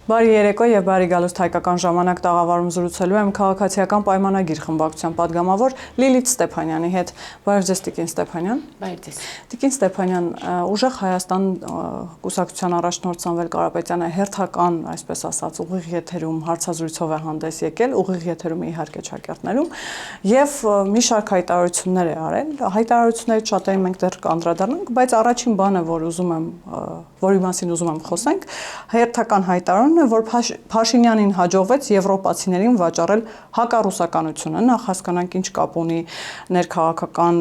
Բարի երեկո եւ բարի գալուստ հայկական ժամանակ տաղավարում զրուցելու եմ քաղաքացիական պայմանագիր խմբակցության падգամավոր Լիլիթ Ստեփանյանի հետ։ Բարև ձեզ, Տիկին Ստեփանյան։ Բարև ձեզ։ Տիկին Ստեփանյան, ուժեղ Հայաստան կուսակցության առաջնորդ Սամվել Կարապետյանը հերթական, այսպես ասած, ուղիղ եթերում հարցազրույցով է հանդես եկել, ուղիղ եթերում իհարկե ճակերտներում, եւ մի շարք հայտարարություններ է արել։ Հայտարարություններից շատերին մենք դեռ կանդրադառնանք, բայց առաջին բանը, որի մասին ուզում եմ խոսենք, հերթական հայտարարությունն է, որ Փաշինյանին հաջողվեց եվրոպացիներին վաճառել հակառուսականությունը, նախ հասկանանք ինչ կապ ունի ներքաղաքական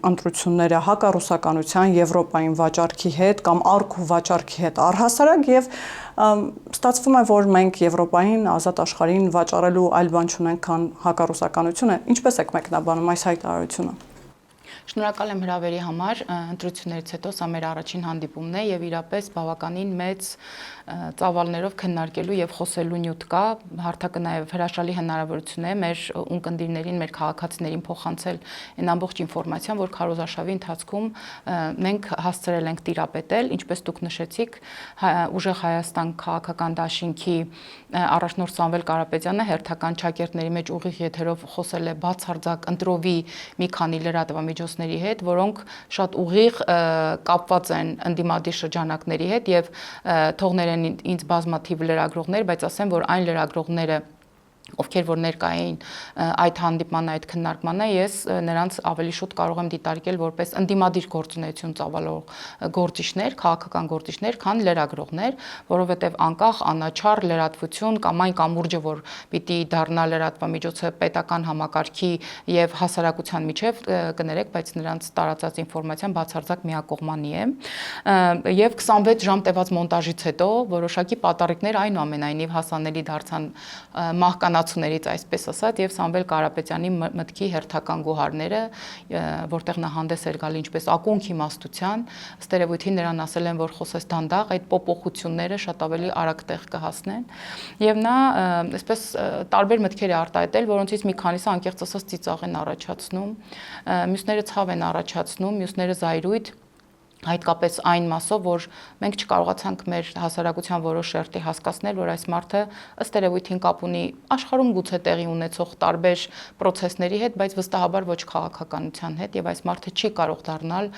ընտրությունները հակառուսականության Եվրոպային վաճառքի հետ կամ առք ու վաճառքի հետ առհասարակ եւ ստացվում է, որ մենք Եվրոպային ազատ աշխարհին վաճառելու այլ բան չունենք, քան հակառուսականությունը։ Ինչպես եք մեկնաբանում այս հայտարարությունը։ Շնորհակալ եմ հրավերի համար, ընտրություններից հետո սա մեր առաջին հանդիպումն է եւ իրապես բավականին մեծ ծավալներով քննարկելու եւ խոսելու նյութ կա, հարթակը նաեւ հրաշալի հնարավորություն է մեր ունկնդիրներին, մեր քաղաքացիներին փոխանցել այն ամբողջ ինֆորմացիան, որ քարոզարշավի ընթացքում մենք հասցրել ենք տիրապետել, ինչպես դուք նշեցիք, ուժեղ Հայաստան քաղաքական դաշինքի առաջնորդ Սամվել Կարապետյանը հերթական ճակերտների մեջ ուղիղ եթերով խոսել է բացարձակ ընտրովի մի քանի լրատվամիջոցների հետ, որոնք շատ ուղիղ կապված են ընդդիմադիր շրջանակների հետ եւ թողներ են ինձ բազմաթիվ լրագրողներ, բայց ասեմ, որ այն լրագրողները ովքեր որ ներկա էին այդ հանդիպման, այդ քննարկմանը, ես նրանց ավելի շուտ կարող եմ դիտարկել որպես ընդդիմադիր գործունեություն ծավալող գործիչներ, քաղաքական գործիչներ, քան լրագրողներ, որովհետև անկախ անաչառ լրատվություն կամ այն կամուրջը, որ պիտի դառնա լրատվամիջոցը պետական համակարգի եւ հասարակության միջև կներեք, բայց նրանց տարածած ինֆորմացիան բացարձակ միակողմանի է։ Եվ 26 ժամ տևած մոնտաժից հետո որոշակի պատառիկներ այնուամենայնիվ հասանելի դարձան մահկանացուներից, այսպես ասած, եւ Սամվել Կարապետյանի մտքի հերթական գոհարները, որտեղ նա հանդես էր գալի ինչպես ակունք իմաստության, ըստ երևույթին նրան ասել են, որ խոսես դանդաղ, այդ փոփոխությունները շատ ավելի արագ տեղ կհասնեն։ Եվ նա այսպես տարբեր մտքեր է արտահայտել, որոնցից մի քանիսը անկեղծ ասած ծիծաղ են առաջացնում, մյուսները ցավ են առաջացնում, մյուսները զայրույթ, հատկապես այն մասով, որ մենք չկարողացանք մեր հասարակության որոշ շերտի հասկացնել, որ այս մարդը ըստ երևույթին կապ ունի աշխարհում գուցե տեղի ունեցող տարբեր պրոցեսների հետ, բայց վստահաբար ոչ քաղաքականության հետ, եւ այս մարդը չի կարող դառնալ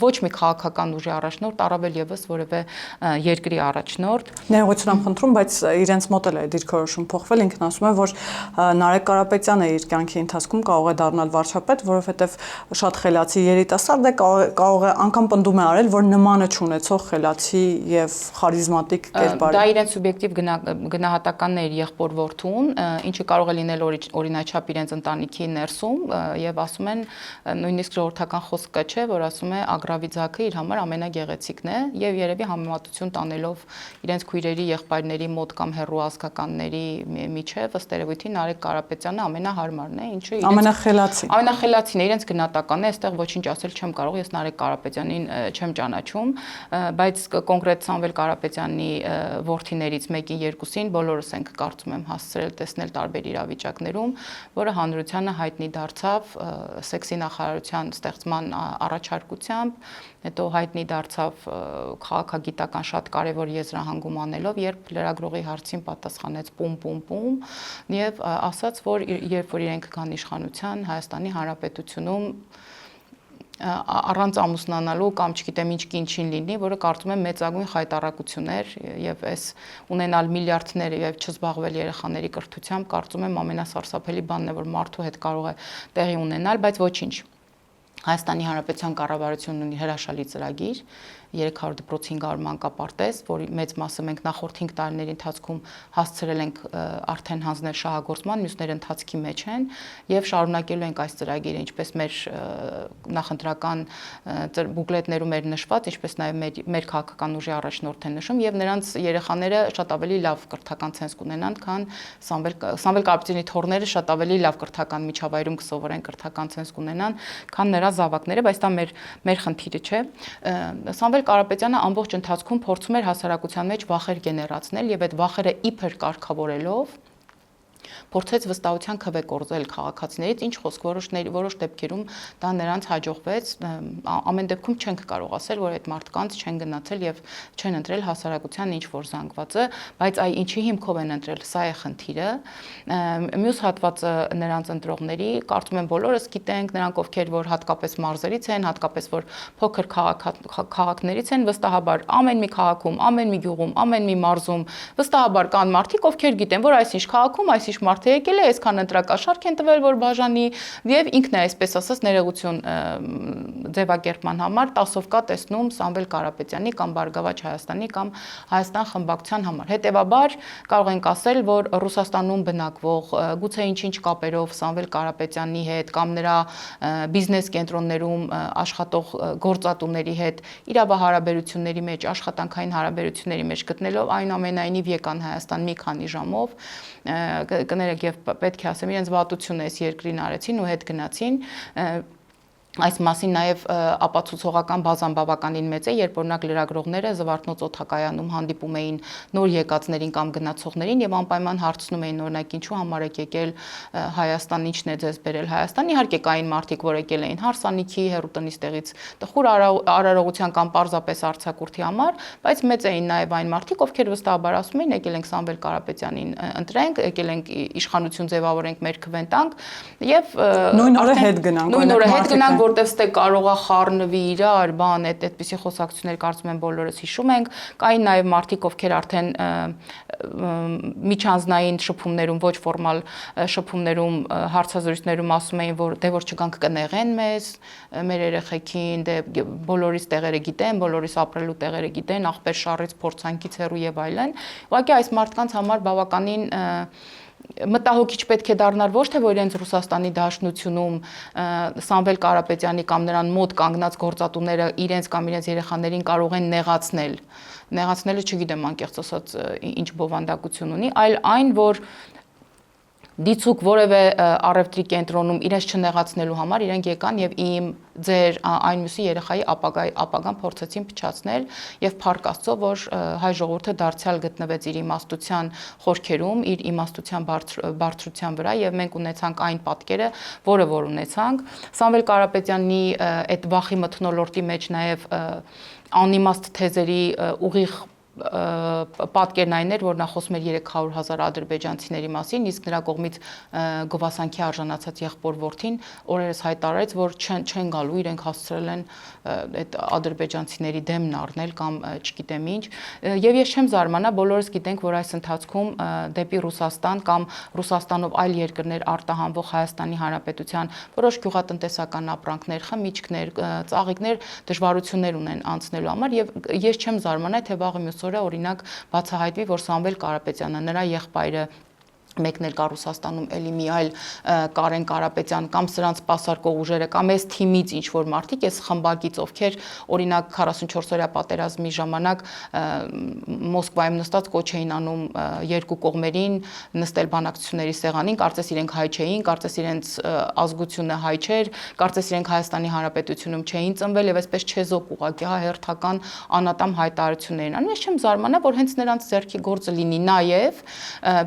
ոչ մի քաղաքական ուժի առաջնորդ, առավել եւս որևէ երկրի առաջնորդ։ Ներողություն եմ խնդրում, բայց իրենց մոտ էլ է դիրքորոշում փոխվել, ինքն ասում է, որ Նարեկ Կարապետյանը իր կյանքի ընթացքում կարող է դառնալ վարչապետ, որովհետեւ շատ խելացի երիտասարդ է, կարող է անգամ պնդում է արել, որ նմանը չունեցող խելացի եւ խարիզմատիկ կերպար։ Դա իրենց սուբյեկտիվ գնահատականն է իր եղբոր որդուն, ինչը կարող է լինել օրինաչափ իրենց ընտանիքի ներսում եւ ասում են նույնիսկ ժողովրդական խոսքը չէ, որ ասում է Ագրավիձակը իր համար ամենագեղեցիկն է եւ երևի համեմատություն տանելով իրենց քույրերի, եղբայրների մոտ կամ հեռու ազգականների միջև, ըստ երևույթին Նարեկ Կարապետյանը ամենահարմարն է, ինչը ամենախելացին է, իրենց գնահատականն է, այստեղ ոչինչ ասել չեմ կարող, ես Նարեկ Կարապետյանին չեմ ճանաչում, բայց կոնկրետ Սամվել Կարապետյանի որդիներից մեկին, երկուսին բոլորս ենք կարծում եմ հասցրել տեսնել տարբեր իրավիճակներում, որը հանրությանը հայտնի դարձավ սեքսի նախարարության ստեղծման առաջարկությամբ, հետո հայտնի դարձավ քաղաքագիտական շատ կարևոր եզրահանգում անելով, երբ լրագրողի հարցին պատասխանեց պում եւ ասաց, որ երբ որ իրենք կան իշխանության Հայաստանի Հանրապետությունում առանց ամուսնանալու կամ չգիտեմ ինչ կինչին լինի, որը կարծում եմ մեծագույն խայտառակություն էր եւ այս ունենալ միլիարդներ եւ չզբաղվել երեխաների կրթությամբ կարծում եմ ամենասարսափելի բանն է, որ մարդու հետ կարող է տեղի ունենալ, բայց ոչինչ։ Հայաստանի Հանրապետության կառավարությունն ունի հրաշալի ծրագիր 300 դպրոց 500 մանկապարտեզ, որի մեծ մասը մենք նախորդ 5 տարիների ընթացքում հասցրել ենք արդեն հանձնել շահագործման, մյուսները ընթացքի մեջ են եւ շարունակելու ենք այս ծրագիրը, ինչպես մեր նախընտրական բուկլետներում էր նշված, ինչպես նաեւ մեր քաղաքական ուժի առաջնորդ են նշում եւ նրանց երեխաները շատ ավելի լավ կրթական ցենս կունենան, քան Սամվել Կարապետյանի թոռները շատ ավելի լավ կրթական միջավայրում կսովորեն, կրթական ցենս կունենան, քան նրա զավակները, բայց դա մեր խնդիրը չէ։ Սամվել Կարապետյանը ամբողջ ընթացքում փորձում էր հասարակության մեջ վախեր գեներացնել եւ այդ վախերը իբր կարգավորելով փորձեց վստահության քվե կորզել քաղաքացիներից, ինչ խոսք որոշ դեպքերում դա նրանց հաջողվեց, ամեն դեպքում չենք կարող ասել, որ այդ մարդկանց չեն գնացել եւ չեն ընտրել հասարակության ինչ որ զանգվածը, բայց այ ինչի հիմքով են ընտրել, սա է խնդիրը։ Մյուս հատվածը նրանց ընտրողների, կարծում եմ բոլորս գիտենք, նրանք ովքեր որ հատկապես մարզերից են, հատկապես որ փոքր քաղաքներից են, վստահաբար ամեն մի քաղաքում, ամեն մի գյուղում, ամեն մի մարզում վստահաբար կան մարդիկ, ովքեր գիտեն, որ այսինչ քաղաքում այսինչ մարդը եկել է, այսքան ընտրակաշարք են տվել, որ բաժանի եւ ինքն է այսպես ասած ներողություն ձևակերպման համար 10-ով կա տեսնում Սամվել Կարապետյանի կամ Բարգավաճ Հայաստանի կամ Հայաստան խմբակցության համար։ Հետևաբար կարող ենք ասել, որ Ռուսաստանում բնակվող գուցե ինչ-ինչ կապերով Սամվել Կարապետյանի հետ կամ նրա բիզնես կենտրոններում աշխատող գործատուների հետ իրավահարաբերությունների մեջ, աշխատանքային հարաբերությունների մեջ գտնելով այնուամենայնիվ եկան Հայաստան մի քանի ժամով, կներեք եւ պետք է ասեմ, իրենց վատությունը այս երկրին արեցին ու հետ գնացին։ Այս մասին նաև ապացուցողական բազան բավականին մեծ է, երբ օրինակ լրագրողները Զվարթնոց օդակայանում հանդիպում էին նոր եկածներին կամ գնացողներին եւ անպայման հարցնում էին օրինակ ինչու համար եք եկել Հայաստան, ինչն է ձեզ բերել Հայաստան։ Իհարկե կային մարդիկ, որ եկել էին հարսանիքի, հերուտնից տեղից տխուր արարողության կամ պարզապես արձակուրդի համար, բայց մեծ էին նաև այն մարդիկ, ովքեր վստահաբար ասում էին եկել ենք Սամվել Կարապետյանին ընտրենք, եկել ենք իշխանություն ձևավորենք, մեր քվեն տանք եւ նույն օրը հետ գնանք, նույն օրը հետ գնանք, որտեվ ստե կարողա խառնվի իրար, բան, այդպիսի խոսակցություններ կարծում եմ բոլորս հիշում ենք, կային նաև մարդիկ, ովքեր արդեն միջանձնային շփումներում, ոչ ֆորմալ շփումներում, հարցազրույցներում ասում էին, որ դե որ չգանք կնեղեն մեզ, մեր երեխեքին, դե բոլորիս տեղերը գիտեն, բոլորիս ապրելու տեղերը գիտեն, ախպեր շառից, փորձանքից հեռու եւ այլն։ Ուղղակի այս մարդկանց համար բավականին մտահոգիչ պետք է դառնար ոչ թե որ իրենց Ռուսաստանի Դաշնությունում Սամվել Կարապետյանի կամ նրան մոտ կանգնած գործատուները իրենց կամ իրենց երեխաներին կարող են նեղացնելը չգիտեմ անկեղծ ասած ինչ բովանդակություն ունի, այլ այն որ դիցուկ որևէ առևտրի կենտրոնում իրենց չնեղացնելու համար իրենք եկան եւ իմ ձեր այն մյուսի երեխայի ապագան փորձեցին փչացնել եւ փառք Աստծո որ հայ ժողովուրդը դարձյալ գտնվեց իր իմաստության խորքերում, իր իմաստության բարձրության վրա եւ մենք ունեցանք այն պատկերը, որը որ ունեցանք։ Սամվել Կարապետյանի այդ վախի մթնոլորտի մեջ նաեւ անիմաստ թեզերի ուղիղ պատկերն այն էր, որ նա խոսում էր 300,000 ադրբեջանցիների մասին, իսկ նրա կողմից գովասանքի արժանացած եղբոր որդին օրերս հայտարարեց, որ չեն գալու, իրենք հասցրել են այդ ադրբեջանցիների դեմն առնել կամ չգիտեմ ինչ։ Եվ ես չեմ զարմանա, բոլորս գիտենք, որ այս ընթացքում դեպի Ռուսաստան կամ Ռուսաստանով այլ երկրներ արտահանվող Հայաստանի Հանրապետության որոշ գյուղատնտեսական ապրանքներ, խմիչքներ, ծաղիկներ դժվարություններ ունեն անցնելու համար եւ ես չեմ զարմանա, թե վաղը մյուս օրը օրինակ բացահայտվի, որ Սամվել Կարապետյանը, նրա եղբայրը մեկն էլ կա Ռուսաստանում էլի մի այլ Կարեն Կարապետյան կամ սրանց սպասարկող ուժերը կամ այս թիմից ինչ որ մարդիկ, այս խմբակից ովքեր օրինակ 44-օրյա պատերազմի ժամանակ Մոսկվայում նստած կոչ էին անում երկու կողմերին նստել բանակցությունների սեղանին, կարծես իրենք հայ չէին, կարծես իրենց ազգությունը հայ չէր, կարծես իրենք Հայաստանի Հանրապետությունում չէին ծնվել եւ այսպես չեզոք ուղղակի հերթական անատամ հայտարարություններ են անում։ Ես չեմ զարմանա, որ հենց նրանց ձեռքի գործը լինի նաեւ,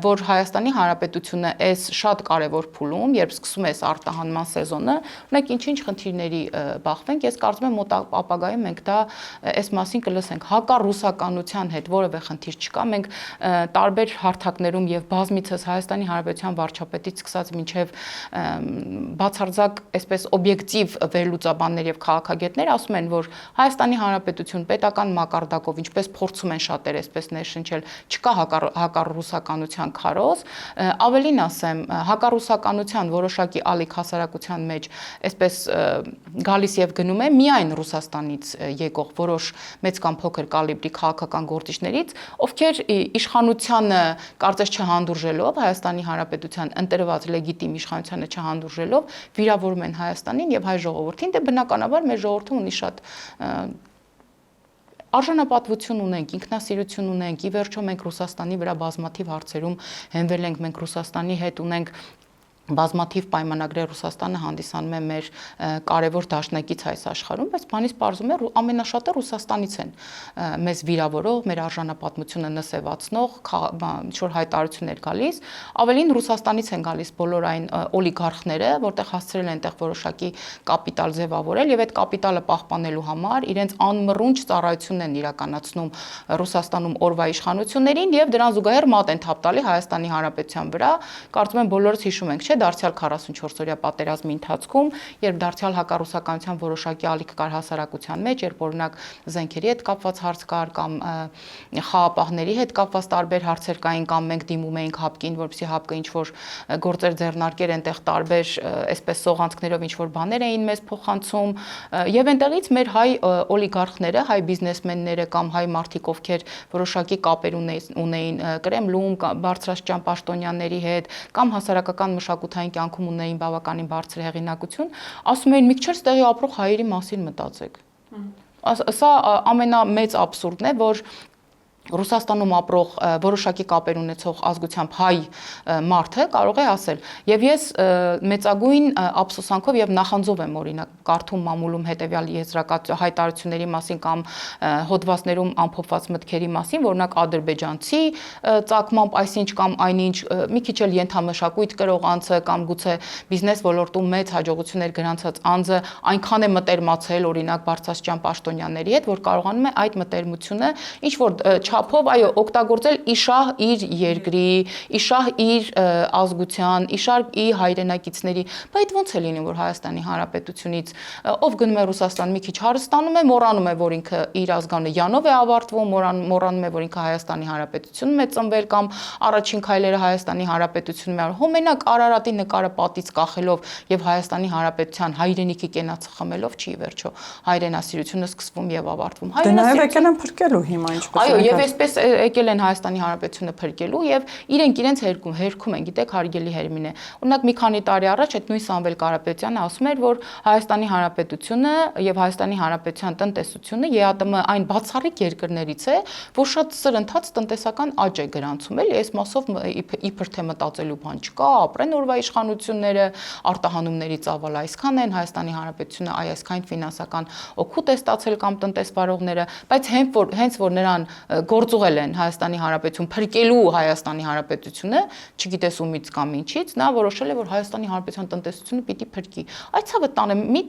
որ Հայաստանի Հանրապետությունը այս շատ կարևոր փուլում, երբ սկսում է այս արտահանման սեզոնը, ունենք ինչ-ինչ խնդիրների բախվենք, ես կարծում եմ մոտ ապագայում մենք դա այս մասին կլսենք։ Հակառուսականության հետ որևէ խնդիր չկա, մենք տարբեր հարթակներում եւ բազմիցս Հայաստանի Հանրապետության վարչապետից սկսած մինչեւ բացարձակ այսպես օբյեկտիվ վերլուծաբաններ եւ քաղաքագետներ ասում են, որ Հայաստանի Հանրապետություն պետական մակարդակով, ինչպես փորձում են շատերը այսպես ներշնչել, չկա հակառուսականության քարոզ, ավելին ասեմ, հակառուսականության որոշակի ալիք հասարակության մեջ այսպես գալիս եւ գնում է միայն Ռուսաստանից եկող որոշ մեծ կամ փոքր կալիբրի քաղաքական գործիչներից, ովքեր իշխանությանը կարծես չհանդուրժելով Հայաստանի Հանրապետության ընտրված լեգիտիմ իշխանությանը չհանդուրժելով վիրավորում են Հայաստանին եւ հայ ժողովրդին, դե բնականաբար մեր ժողովուրդը ունի շատ արժանապատվություն ունենք, ինքնասիրություն ունենք, ի վերջո մենք Ռուսաստանի վրա բազմաթիվ հարցերում հենվել ենք, մենք Ռուսաստանի հետ ունենք բազմաթիվ պայմանագրեր Ռուսաստանը հանդիսանում է մեր կարևոր դաշնակից այս աշխարհում, բայց բանից պարզում է ամենաշատը Ռուսաստանից են մեզ վիրավորող, մեր արժանապատմությունը նսևացնող ինչ-որ հայտարարություններ գալիս, ավելին Ռուսաստանից են գալիս բոլոր այն օլիգարխները, որտեղ հասցրել են այնտեղ որոշակի կապիտալ ձևավորել եւ այդ կապիտալը պահպանելու համար իրենց անմռունչ ծառայությունն են իրականացնում Ռուսաստանում օրվա իշխանություններին եւ դրան զուգահեռ մատ են թափ տալի Հայաստանի Հանրապետության վրա, կարծում եմ բոլորս հիշում ենք, դարձյալ 44-օրյա պատերազմի ընթացքում, երբ դարձյալ հակառուսականության որոշակի ալիք կար հասարակության մեջ, երբ օրինակ զենքերի հետ կապված հարց կար կամ խաղապահների հետ կապված տարբեր հարցեր կային կամ մենք դիմում էինք ՀԱՊԿ-ին, որպեսզի ՀԱՊԿ-ը ինչ-որ գործեր ձեռնարկեր այնտեղ տարբեր այսպես սողանցքներով ինչ-որ բաներ էին մեզ փոխանցում եւ այնտեղից մեր հայ օլիգարխները, հայ բիզնեսմենները կամ հայ մարդիկ, ովքեր որոշակի կապեր ունեին Կրեմլում, բարձրաստիճան պաշտոնյաների հետ կամ հասարակական մշակութային կյանքում ունեին բավականին բարձր հեղինակություն, ասում էին՝ «Մի քիչ ստեղի ապրող հայերի մասին մտածեք»։ Սա ամենամեծ աբսուրդն է, որ Ռուսաստանում ապրող որոշակի կապեր ունեցող ազգությամբ հայ մարդը կարող է ասել, եւ ես մեծագույն ափսոսանքով եւ նախանձով եմ օրինակ կարդում մամուլում հետեւյալ եզրակացության հայտարարությունների մասին կամ հոդվածներում ամփոփված մտքերի մասին, օրինակ ադրբեջանցի ծագմամբ այսինչ կամ այնինչ մի քիչ էլ ենթամշակույթ կրող անձը կամ գուցե բիզնես ոլորտում մեծ հաջողություններ գրանցած անձը այնքան է մտերմացել օրինակ բարձրաստիճան պաշտոնյաների հետ, որ կարողանում է այդ մտերմությունը ինչ որ չափով այո օգտագործել իշահ իր երկրի, իշահ իր ազգության, իշահ իր հայրենակիցների, բայց ոնց է լինում, որ Հայաստանի Հանրապետությունից ով գնում է Ռուսաստան մի քիչ հարստանում է, մոռանում է, որ ինքը իր ազգանյանով է ավարտվում, մոռանում է, որ ինքը Հայաստանի Հանրապետությունում է ծնվել կամ առաջին քայլերը Հայաստանի Հանրապետությունում է, հոմենակ Արարատի նկարը պատից կախելով եւ Հայաստանի Հանրապետության հայրենիքի կենացը խմելով չի վերջո հայրենասիրությունը սկսվում եւ ավարտվում։ Դե նաեւ եկել են փրկելու հիմա ինչպես այո, եւ այսպես եկել են Հայաստանի Հանրապետությունը փրկելու եւ իրենք իրենց հերքում են, գիտեք, հարգելի Հերմինե։ Օրինակ մի քանի տարի առաջ այդ նույն Սամվել Կարապետյանը ասում էր, որ Հայաստանի Հանրապետությունը եւ Հայաստանի Հանրապետության տնտեսությունը ԵԱՏՄ այն բացառիկ երկրներից է, որ շատ սրընթաց տնտեսական աճ է գրանցում, էլի, այս մասով իբր թե մտածելու բան չկա, ապրեն օրվա իշխանությունները, արտահանումների ծավալը այսքան են, Հայաստանի Հանրապետությունը այսքան ֆինանսական օգուտ է ստացել կամ տնտեսվարողները, բայց հենց որ նրան գործուղել են Հայաստանի Հանրապետություն փրկելու Հայաստանի Հանրապետությունը, չգիտես ումից կամ ինչից, նա որոշել է, որ Հայաստանի Հանրապետության տնտեսությունը պիտի փրկի։ Այդ ցավը տանը մի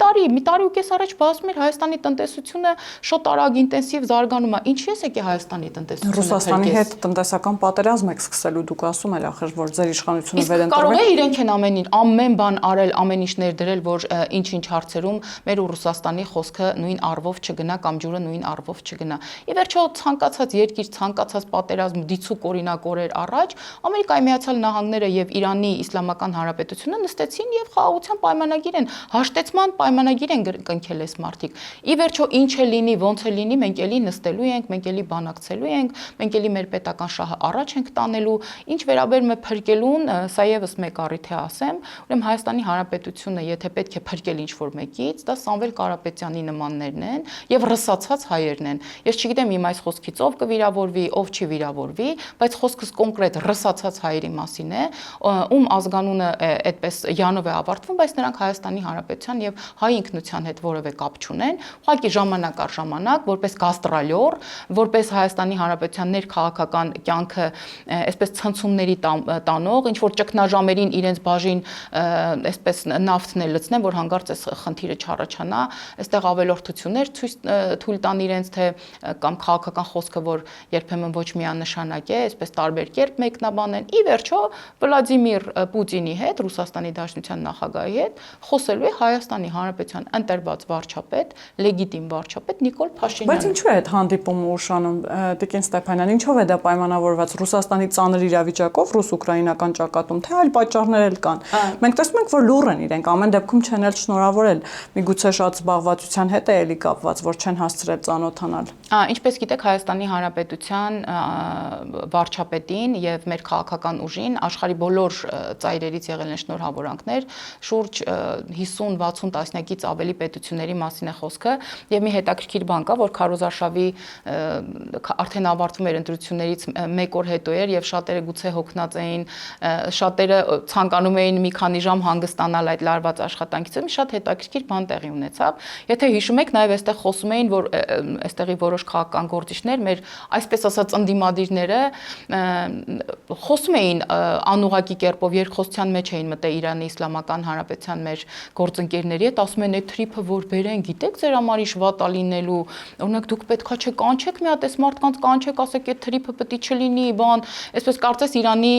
տարի ու կես առաջ բացում էր Հայաստանի տնտեսությունը շատ արագ ինտենսիվ զարգանում է։ Ինչի՞ ես եկե Հայաստանի տնտեսությունը Ռուսաստանի հետ տնտեսական պատերազմ եք սկսելու, դուք ասում եք ախր, որ ձեր իշխանությունը վերընտրվել։ Կարող է իրենք են ամեն բան արել, ամեն ինչ ներդրել, որ ինչ-ինչ հարցերում մեր ու Ռուսաստանի խոսքը նույն առվով չգնա կամ ջուրը նույն առվով չգնա։ Ի վերջո ցանկացած երկիր, ցանկացած պատերազմ դիցուկ օրինակ օրեր առաջ Ամերիկայի Միացյալ Նահանգները եւ Իրանի Իսլամական Հանրապետությունը նստեցին եւ խաղաղության պայմանագիր են, հաշտեցման պայմանագիր են կնքել այս մարդիկ։ Ի վերջո ինչ է լինի, ոնց է լինի, մենք էլի նստելու ենք, մենք էլի բանակցելու ենք, մենք էլի մեր պետական շահը առաջ ենք տանելու։ Ինչ վերաբերում է փրկելուն, սա եւս մեկ առիթ է ասեմ, ուրեմն Հայաստանի Հանրապետությունը, եթե պետք է փրկել ինչ-որ մեկից, դա Սամվել Կարապետյանի նմաններն են եւ ռսացած հայերն են։ Ես չգիտեմ իմ այս խոսքից ով կվիրավորվի, ով չի վիրավորվի, բայց խոսքս կոնկրետ ռսացած հայերի մասին է, ում ազգանունը այդպես յանով է ավարտվում, բայց նրանք Հայաստանի Հանրապետության եւ հայ ինքնության հետ որևէ կապ չունեն, ուղղակի ժամանակ առ ժամանակ որպես գաստրոլյոր, որպես Հայաստանի Հանրապետության ներքաղաքական կյանքը այսպես ցնցումների տանող, ինչ որ ճգնաժամերին իրենց բաժին այսպես նավթն է լցնեն, որ հանկարծ այս խնդիրը չառաջանա, այստեղ ավելորդություններ թույլ տան իրենց թե կամ քաղաքական խոսքը, որ երբեմն ոչ միանշանակ է, այսպես տարբեր կերպ մեկնաբանեն։ Ի վերջո Վլադիմիր Պուտինի հետ, Ռուսաստանի Դաշնության նախագահի հետ խոսելու է Հայաստանի Հանրապետության ընտրված վարչապետ, լեգիտիմ վարչապետ Նիկոլ Փաշինյանը։ Բայց ինչու է այդ հանդիպումը ուշանում, Տիկին Ստեփանյան, ինչով է դա պայմանավորված Ռուսաստանի ծանր իրավիճակով, ռուս-ուկրաինական ճակատում, թե այլ պատճառներ էլ կան։ Մենք տեսնում ենք, որ լուռ են իրենք, ամեն դեպքում չեն էլ շնորհավորել։ Միգուցե շատ զբաղվածության հետ է էլի կապված, որ չեն հասցրել ծանոթանալ։ Ինչպես գիտեք, Հայաստանի Հանրապետության վարչապետին եւ մեր քաղաքական ուժին աշխարհի բոլոր ծայրերից եղել են շնորհավորանքներ, շուրջ 50-60 տասնյակից ավելի պետությունների մասին է խոսքը եւ մի հետաքրքիր բան կա, որ Քարոզարշավի արդեն ավարտվում էր ընտրություններից 1 օր հետո էր եւ շատերը գուցե հոգնած էին, շատերը ցանկանում էին մի քանի ժամ հանգստանալ այդ լարված աշխատանքից, մի շատ հետաքրքիր բան տեղի ունեցավ։ Եթե հիշում եք, նաեւ այստեղ խոսում էին, որ այստեղի որոշ քաղաքական գործիչներ, մեր այսպես ասած ընդդիմադիրները խոսում էին անուղակի կերպով երկխոսության մեջ էին մտել Իրանի Իսլամական Հանրապետության մեր գործընկերների հետ, ասում են այդ թրիփը որ բերեն, գիտեք ձեր համար ինչ վատ է լինելու, օրինակ դուք պետքա չէ կանչեք մի հատ այս մարդկանց կանչեք, ասեք այդ թրիփը պետք է չլինի, բան, այսպես կարծես Իրանի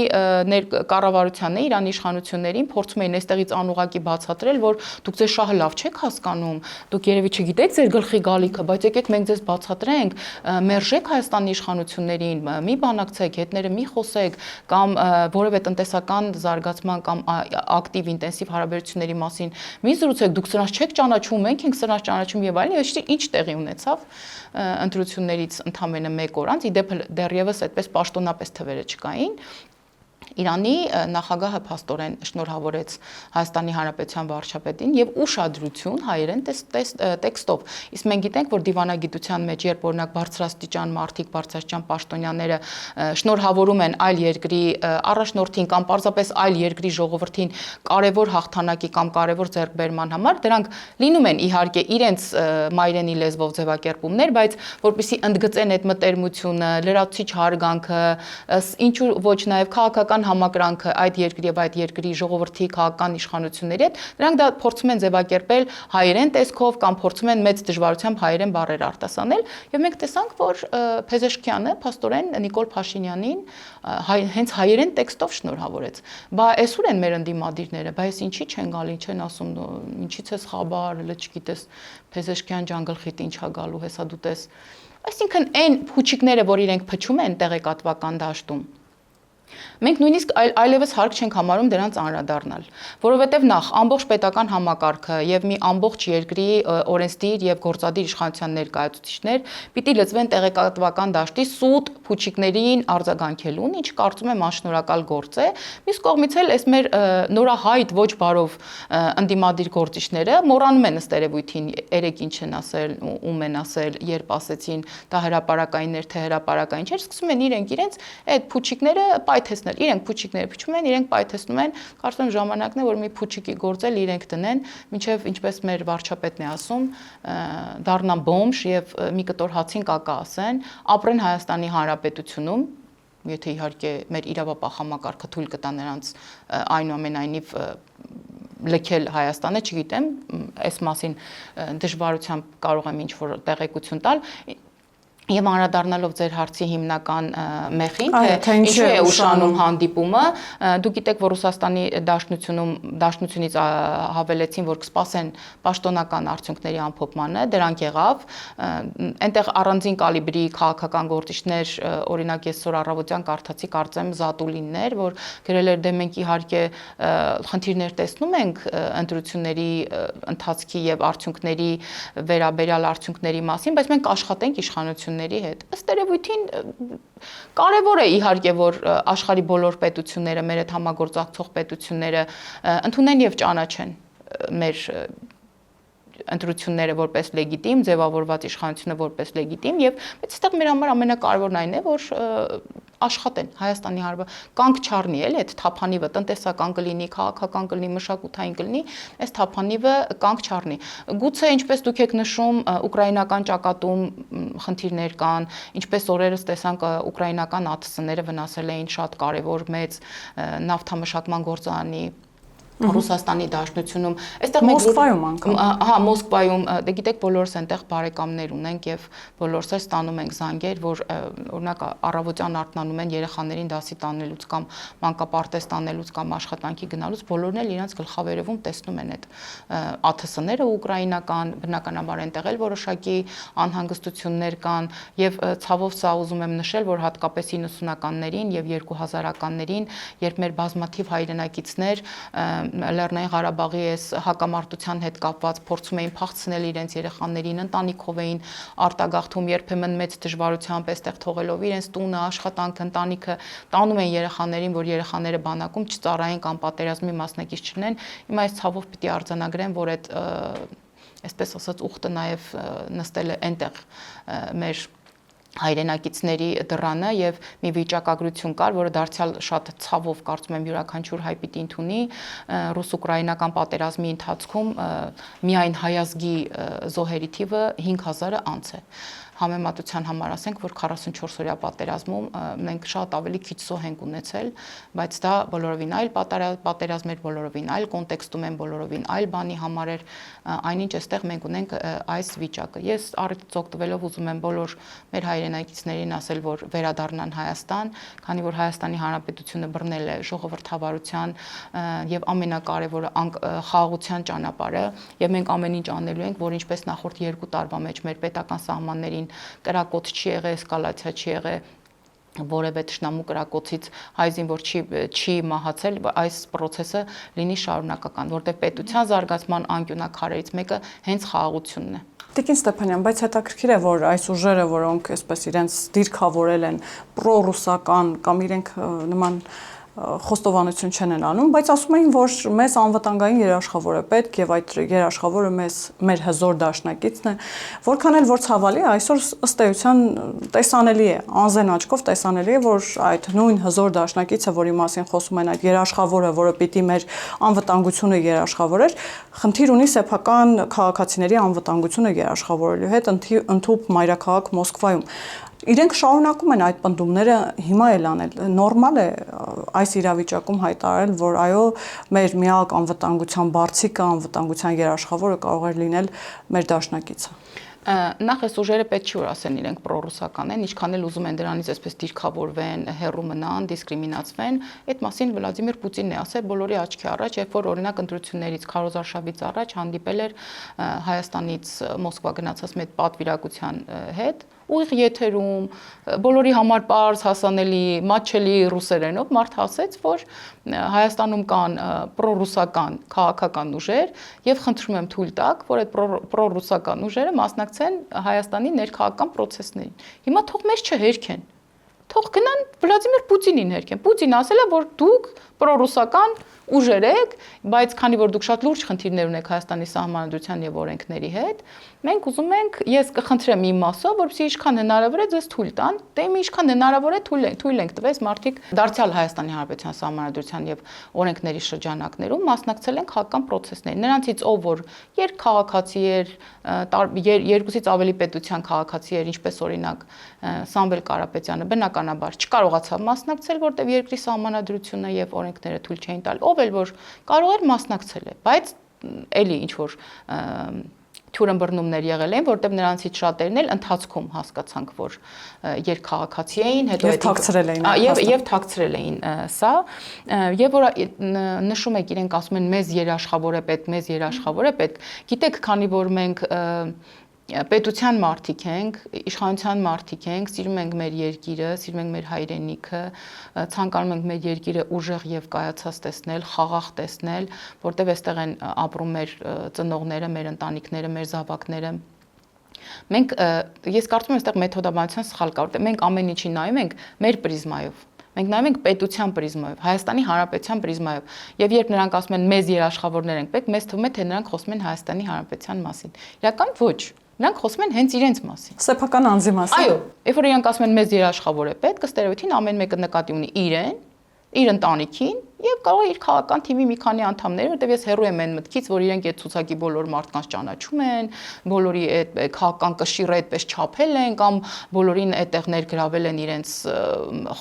կառավարությանն է, Իրանի իշխանություններին փորձում էին այստեղից անուղակի բացատրել, որ դուք ձեր շահը լավ չեք հասկանում, դուք երևի չգիտեք ձեր գլխի գալիքը, բայց եկեք մենք ձեզ բացատրենք, մերժեք Հայաստանի իշխանություններին, մի բանակցեք, հետները մի խոսեք, կամ որևէ տնտեսական զարգացման կամ ակտիվ ինտենսիվ հարաբերությունների մասին մի զրուցեք, դուք սրանց չեք ճանաչում, մենք ենք սրանց ճանաչում եւ այլն, եւ ինչ տեղի ունեցավ ընտրություններից ընդամենը 1 օր անց, ի դեպ դեռևս այդպես պաշտոնապես թվերը չկային։ Իրանի նախագահը փաստորեն շնորհավորեց Հայաստանի Հանրապետության վարչապետին եւ ուշադրություն հայերեն տեքստով։ Իսկ մենք գիտենք, որ դիվանագիտության մեջ երբ օրինակ բարձրաստիճան մարդիկ, բարձրաստիճան պաշտոնյաները շնորհավորում են այլ երկրի առաջնորդին կամ պարզապես այլ երկրի ժողովրդին կարևոր հաղթանակի կամ կարևոր ձեռքբերման համար, դրանք լինում են իհարկե իրենց մայրենի լեզվով ձևակերպումներ, բայց որպեսզի ընդգծեն այդ մտերմությունը, լրացուցիչ հարգանքը, ինչու ոչ նաեւ քաղաքական համակրանքը այդ երկրի եւ այդ երկրի ժողովրդի քաղաքական իշխանությունների հետ, նրանք դա փորձում են ձևակերպել հայերեն տեսքով կամ փորձում են մեծ դժվարությամբ հայերեն բառեր արտասանել եւ մենք տեսանք, որ Փեզեշքյանը փաստորեն Նիկոլ Փաշինյանին հենց հայերեն տեքստով շնորհավորեց։ Բա այսօր են մեր ընդդիմադիրները, բայց ինչի չեն գալի, չեն ասում ինչից ես խաբար, հələ չգիտես Փեզեշքյան ջան գլխիդ ինչա գալու, հեսա դու տես։ Այսինքն այն փուչիկները, որ իրենք փչում են տեղեկատվական դաշտում, մենք նույնիսկ այլևս հարկ չենք համարում դրանց անդրադառնալ, որովհետև նախ ամբողջ պետական համակարգը եւ մի ամբողջ երկրի օրենսդիր եւ գործադիր իշխանության ներկայացուցիչներ պիտի լծվեն տեղեկատվական դաշտի սուտ փուչիկներին արձագանքելուն, ինչ կարծում եմ անշնորհակալ գործ է։ Մյուս կողմից էլ այս մեր նորահայտ ոչ բարով ընդդիմադիր գործիչները մոռանում են ըստ երևույթին երեք ինչ են ասել, ում են ասել, երբ ասեցին դա հրապարակայիններ թե հրապարակային չէր, սկսում են իրենց այդ փուչիկները պայթեցնել, իրենք փուչիկները փչում են, իրենք պայթեցնում են, կարծում եմ ժամանակն է, որ մի փուչիկի գործել իրենք տնեն, մինչև ինչպես մեր վարչապետն է ասում, դառնան բոմժ եւ մի կտոր հացին կակա ասեն, ապրեն Հայաստանի Հանրապետությունում, եթե իհարկե մեր իրավապահ համակարգը թույլ կտա նրանց այնուամենայնիվ լքել Հայաստանը, չգիտեմ, այս մասին դժվարությամբ կարող եմ ինչ-որ տեղեկություն տալ։ Եվ անդրադառնալով ձեր հարցի հիմնական մեխին, թե ինչու է ուշանում հանդիպումը, դուք գիտեք, որ Ռուսաստանի դաշնությունից հավելեցին, որ կսպասեն պաշտոնական արդյունքների ամփոփմանը, դրանք եղավ, այնտեղ առանձին կալիբրի քաղաքական գործիչներ, օրինակ ես այսօր առավոտյան կարդացի, կարծեմ Զատուլիններ, որ գրել էր, դե մենք իհարկե խնդիրներ տեսնում ենք ընտրությունների ընթացքի եւ արդյունքների վերաբերյալ արդյունքների մասին, բայց մենք աշխատենք իշխանություն հետ։ Ըստ երևույթին կարևոր է իհարկե, որ աշխարհի բոլոր պետությունները, մեր այդ համագործակցող պետությունները ընդունեն եւ ճանաչեն մեր ընտրությունները որպես լեգիտիմ, ձևավորված իշխանությունը որպես լեգիտիմ եւ բայց այստեղ մեր համար ամենակարևորն այն է, որ աշխատեն Հայաստանի Հանրապետության կանգ չառնի էլ այդ թափանիվը տնտեսական կլինի, քաղաքական կլինի, մշակութային կլինի, այս թափանիվը կանգ չառնի։ Գուցե ինչպես դուք եք նշում, ուկրաինական ճակատում խնդիրներ կան, ինչպես օրերս տեսանք ուկրաինական ԱԹՍ-ները վնասել էին շատ կարևոր մեծ նավթամշակման գործարանի Ռուսաստանի Դաշնությունում, այստեղ Մոսկվայում անգամ։ Հա, Մոսկվայում, դե գիտեք, բոլորս այնտեղ բարեկամներ ունենք եւ բոլորս էլ ստանում ենք զանգեր, որ օրինակ առավոտյան արթնանում են երեխաներին դասի տանելուց կամ մանկապարտեզ տանելուց կամ աշխատանքի գնալուց, բոլորն էլ իրենց գլխավերևում տեսնում են այդ ԱԹՍ-ները ուկրաինական, բնականաբար այնտեղ էլ որոշակի անհանգստություններ կան եւ ցավով սա ուզում եմ նշել, որ հատկապես 90-ականներին եւ 2000-ականներին, երբ մեր բազմաթիվ հայրենակիցներ Լեռնային Ղարաբաղի այս հակամարտության հետ կապված փորձում էին փախցնել իրենց երեխաներին, ընտանիքով էին արտագաղթում, երբեմն մեծ դժվարությամբ այստեղ թողելով իրենց տունը, աշխատանքը, ընտանիքը, տանում են երեխաներին, որ երեխաները բանակում չծառայեն կամ պատերազմի մասնակից չլինեն։ Հիմա այս ցավով պիտի արձանագրեմ, որ այդ այսպես ասած ուխտը նաև նստել է այնտեղ մեր հայրենակիցների դռանը եւ մի վիճակագրություն կար, որը դարձյալ շատ ցավով կարծում եմ յուրաքանչյուր հայ պիտի ընդունի ռուս-ուկրաինական պատերազմի ընթացքում միայն հայազգի զոհերի թիվը 5000-ը անց է։ Համեմատության համար ասենք, որ 44-օրյա պատերազմում մենք շատ ավելի քիչ զոհ ենք ունեցել, բայց դա բոլորովին այլ պատերազմ էր, բոլորովին այլ կոնտեքստում են, բոլորովին այլ բանի համար էր, այնինչ այստեղ մենք ունենք այս վիճակը։ Ես առիթից օգտվելով ուզում եմ բոլոր մեր հայրենակիցներին ասել, որ վերադառնան Հայաստան, քանի որ Հայաստանի Հանրապետությունը բռնել է ժողովրդավարության եւ ամենակարևորը խաղաղության ճանապարհը, եւ մենք ամեն ինչ անելու ենք, որ ինչպես նախորդ 2 տարվա մեջ մեր պետական սահմաններին կրակոց չի եղել, էսկալացիա չի եղել, որևէ թշնամու կրակոցից հայ զինվոր չի մահացել, այս process-ը լինի շարունակական, որտեղ պետության զարգացման անկյունակարերից մեկը հենց խաղաղությունն է։ Տիկին Ստեփանյան, բայց հետաքրքիր է, որ այս ուժերը, որոնք այսպես իրենց դիրքավորել են պրոռուսական կամ իրենք նման խոստովանություն չեն անում, բայց ասում էին, որ մեզ անվտանգային երաշխավոր է պետք եւ այդ երաշխավորը մեր հզոր դաշնակիցն է, որքան էլ որ ցավալի է, այսօր ըստ էության տեսանելի է, անզեն աչքով տեսանելի է, որ այդ նույն հզոր դաշնակիցը, որի մասին խոսում են, այդ երաշխավորը, որը պիտի մեր անվտանգությունը երաշխավորեր, խնդիր ունի սեփական քաղաքացիների անվտանգությունը երաշխավորելու հետ ընդհուպ մայրաքաղաք Մոսկվայում։ Իրենք շարունակում են այդ պնդումները հիմա էլ անել։ Նորմալ է այս իրավիճակում հայտարարել, որ այո, մեր միակ անվտանգության բարձիկը, անվտանգության երաշխավորը կարող է լինել մեր դաշնակիցը։ Նախ այս ուժերը պետք չի որ ասեն իրենք պրոռուսական են, ինչքան էլ ուզում են դրանից այսպես դիրքավորվեն, հեռու մնան, դիսկրիմինացվեն, այդ մասին Վլադիմիր Պուտինն է ասել բոլորի աչքի առաջ, երբ որ օրինակ ընտրություններից քարոզարշավից առաջ հանդիպել էր Հայաստանից Մոսկվա գնացած մեծ պատվիրակության հետ, ուղիղ եթերում, բոլորի համար պարզ, հասանելի, մատչելի ռուսերենով մարդ ասեց, որ Հայաստանում կան պրոռուսական քաղաքական ուժեր եւ խնդրում եմ թույլ տաք, որ այդ պրոռուսական ուժերը մասնակցեն Հայաստանի ներքաղաքական process-ներին։ Հիմա թող մեզ չհերքեն։ Թող գնան Վլադիմիր Պուտինին հերքեն։ Պուտինը ասել է, որ դուք պրոռուսական ուժեր եք, բայց քանի որ դուք շատ լուրջ խնդիրներ ունեք Հայաստանի սահմանադրության եւ օրենքների հետ, մենք ուզում ենք, ես կխնդրեմ իմ մասով, որպեսզի ինչքան հնարավոր է ձեզ թույլ տան, դե ինչքան հնարավոր է թույլ ենք տվես մարդիկ դարձյալ Հայաստանի Հանրապետության սահմանադրության եւ օրենքների շրջանակներում մասնակցել են քաղաքական process-ներին։ Նրանցից ով որ երկքաղաքացի էր, երկուսից ավելի պետության քաղաքացի էր, ինչպես օրինակ Սամվել Կարապետյանը, բնականաբար չկարողացավ մասնակցել, որտեղ երկրի սահմանադրությունը եւ օրենքները թույլ չէին տալ, ով էլ որ կարող էր մասնակցել է, բայց էլի ինչ որ թյուրըմբռնումներ եղել են, որտեղ նրանցից շատերն էլ ընթացքում հասկացանք, որ երկքաղաքացի էին, հետո եւ թաքցրել էին սա, եւ որ նշում եք իրենք ասում են մեզ երաշխավոր է պետք, գիտեք, քանի որ մենք պետության մարդիկ ենք, իշխանության մարդիկ ենք, սիրում ենք մեր երկիրը, սիրում ենք մեր հայրենիքը, ցանկանում ենք մեր երկիրը ուժեղ եւ կայացած տեսնել, խաղաղ տեսնել, որտեղ այստեղ են ապրում մեր ծնողները, մեր ընտանիքները, մեր զավակները։ Մենք ես կարծում եմ այստեղ մեթոդաբանության սխալ կա, որտեղ մենք ամեն ինչի նայում ենք մեր պրիզմայով։ Մենք նայում ենք պետության պրիզմայով, Հայաստանի Հանրապետության պրիզմայով, եւ երբ նրանք ասում են մեզ երաշխավորներ ենք պետք, մեզ թվում է թե նրանք խոսում են Հայաստանի Հանրապետության մասին։ Իրական ոչ։ Նրանք խոսում են հենց իրենց մասին։ Սեփական անձի մասին։ Այո, երբ որ իրանք ասում են մեզ երաշխավոր է պետք, ըստ երևույթին ամեն մեկը նկատի ունի իրեն, իր ընտանիքին եւ կարող է իր քաղաքական թիմի մի քանի անդամները, որտեղ ես հեռու եմ այն մտքից, որ իրենք այդ ցուցակի բոլոր մարդկանց ճանաչում են, բոլորի այդ քաղաքական կշիռը այդպես չափել են կամ բոլորին այդտեղ ներգրավել են իրենց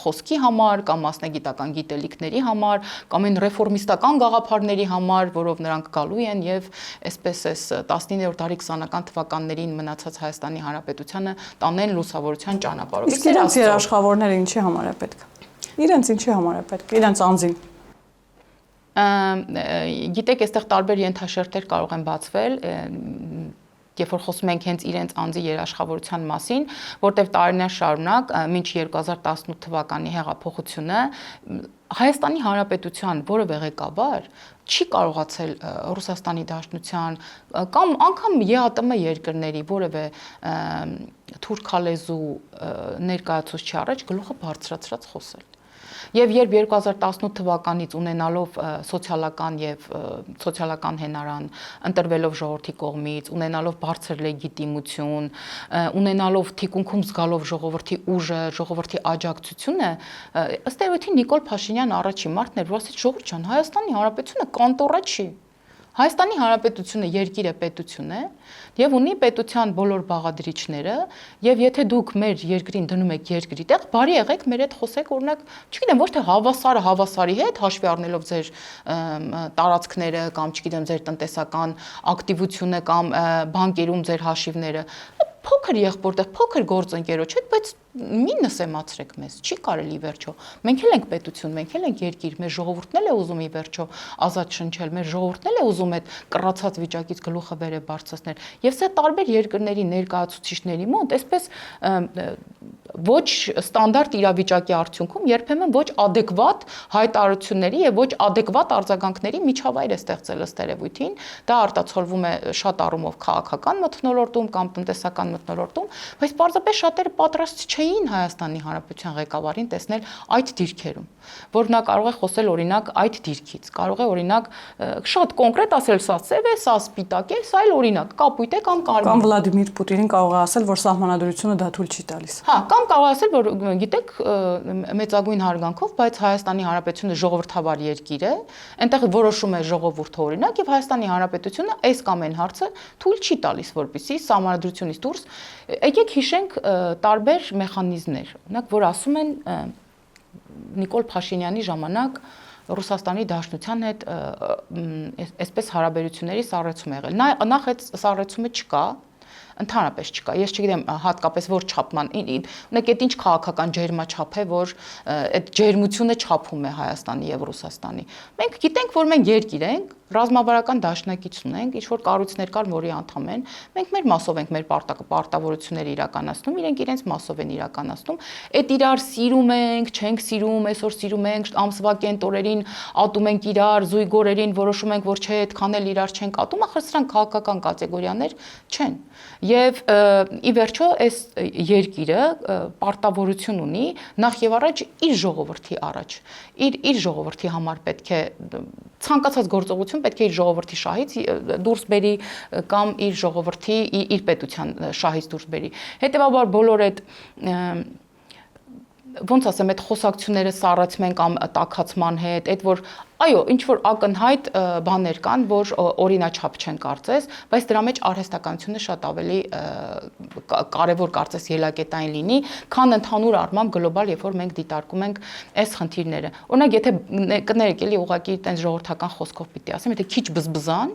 խոսքի համար կամ մասնագիտական գիտելիքների համար կամ այն ռեֆորմիստական գաղափարների համար, որով նրանք գալու են եւ այսպես էս 19-րդ դարի 20-ական թվականներին մնացած Հայաստանի Հանրապետությանը տանեն լուսավորության ճանապարհով։ Իսկ իրենց երաշխավորները ինչի համար է պետք։ Իրենց ինչի համար է պետք, իրենց անձին։ Գիտեք, այստեղ տարբեր ենթաշերտեր կարող են բացվել, երբ որ խոսում ենք հենց իրենց անձի երաշխավորության մասին, որտեղ տարիներ շարունակ մինչ 2018 թվականի հեղափոխությունը Հայաստանի Հանրապետության որևէ ղեկավար չի կարողացել Ռուսաստանի Դաշնության կամ անգամ ԵԱՏՄ երկրների որևէ թուրքալեզու ներկայացուցչի առաջ գլուխը բարձրացրած խոսել։ Եվ երբ 2018 թվականից ունենալով սոցիալական հենարան, ընտրվելով ժողովրդի կողմից, ունենալով բարձր լեգիտիմություն, ունենալով թիկունքում զգալով ժողովրդի ուժը, ժողովրդի աջակցությունը, ըստ էության Նիկոլ Փաշինյանը առաջին մարդն էր, որ ասեց՝ ժողովուրդ ջան, Հայաստանի Հանրապետությունը կանտորա չի։ Հայաստանի Հանրապետությունը երկիր է, պետություն է եւ ունի պետության բոլոր բաղադրիչները եւ եթե դուք մեր երկրին դնում եք երկրի տեղ, բարի եղեք մեր հետ խոսեք, օրինակ, չգիտեմ, ոչ թե հավասարը հավասարի հետ հաշվի առնելով ձեր տարածքները կամ չգիտեմ ձեր տնտեսական ակտիվությունը կամ բանկերում ձեր հաշիվները, փոքր եղբորտեղ, փոքր գործընկերոջ հետ, բայց մի նսեմացրեք մեզ, չի կարելի վերջո։ Մենք էլ ենք պետություն, մենք էլ ենք երկիր, մեր ժողովուրդն էլ է ուզում ի վերջո ազատ շնչել, մեր ժողովուրդն էլ է ուզում այդ կռացած վիճակից գլուխը վերև բարձրացնել։ Եվ սա տարբեր երկրների ներկայացուցիչների մոտ, այսպես ոչ ստանդարտ իրավիճակի արդյունքում երբեմն ոչ adekvat հայտարարությունների եւ ոչ adekvat արձագանքների միջավայր է ստեղծել ըստ երևույթին, դա արտացոլվում է շատ առումով քաղաքական մթնոլորտում կամ տնտեսական մթնոլորտում, բայց պարզապես շատերը պատրաստ չէին Հայաստանի Հանրապետության ղեկավարին տեսնել այդ դիրքերում, որ նա կարող է խոսել օրինակ այդ դիրքից, կարող է օրինակ շատ կոնկրետ ասել սա սև է, սա սպիտակ է, սա էլ օրինակ կապույտ է կամ կարմիր։ Կամ Վլադիմիր Պուտինին կարող է ասել, որ սահմանադրությունը դա թույլ չի տալիս։ Հա, կամ կարող ասել, որ գիտեք, մեծագույն հարգանքով, բայց Հայաստանի Հանրապետությունը ժողովրդավար երկիր է, այնտեղ որոշում է ժողովուրդը օրինակ, եւ Հայաստանի Հանրապետությունը այս կամ այն հարցը թույլ չի տալիս, որպեսզի սահմանադրությունից դուրս եկեք հիշենք տարբեր մեխանիզմներ, օրինակ, որ ասում են Նիկոլ Փաշինյանի ժամանակ Ռուսաստանի Դաշնության հետ այսպես հարաբերությունների սառեցում եղել։ Նախ այդ սառեցումը չկա, ընդհանրապես չկա։ Ես չգիտեմ հատկապես որ չափման, ունեք այդ ինչ քաղաքական ջերմաչափ է, որ այդ ջերմությունը չափում է Հայաստանի եւ Ռուսաստանի։ Մենք գիտենք, որ մենք երկիր ենք, ռազմավարական դաշնակից ունենք, ինչ որ կառույցներ կար, որի անդամ են, մենք մեր մասով ենք մեր պարտավորությունները իրականացնում, իրենք իրենց մասով են իրականացնում, այդ իրար սիրում ենք, չենք սիրում, այսօր սիրում ենք, ամսվա կենտորերին ատում ենք իրար, զույգ օրերին որոշում ենք, որ չէ, այդքան էլ իրար չենք ատում, ախր սրանք քաղաքական կատեգորիաներ չեն։ Եվ ի վերջո այս երկիրը պարտավորություն ունի նախ եւ առաջ իր ժողովրդի առաջ, իր ժողովրդի համար պետք է ցանկացած գործողություն պետք է իր ժողովրդի շահից դուրս բերի կամ իր ժողովրդի իր պետության շահից դուրս բերի։ Հետևաբար բոլոր այդ ոնց ասեմ, այդ խոսակցությունները սառեցմեն կամ տաքացման հետ, այդ որ այո, ինչ որ ակնհայտ բաներ կան, որ օրինաչափ չեն կարծես, բայց դրա մեջ արհեստականությունը շատ ավելի կարևոր կարծես ելակետային լինի, քան ընդհանուր առմամբ գլոբալ, երբ որ մենք դիտարկում ենք այս խնդիրները։ Օրինակ, եթե կներեք էլի ուղղակի տենց ժողովրդական խոսքով պիտի ասեմ, եթե քիչ բզբզան,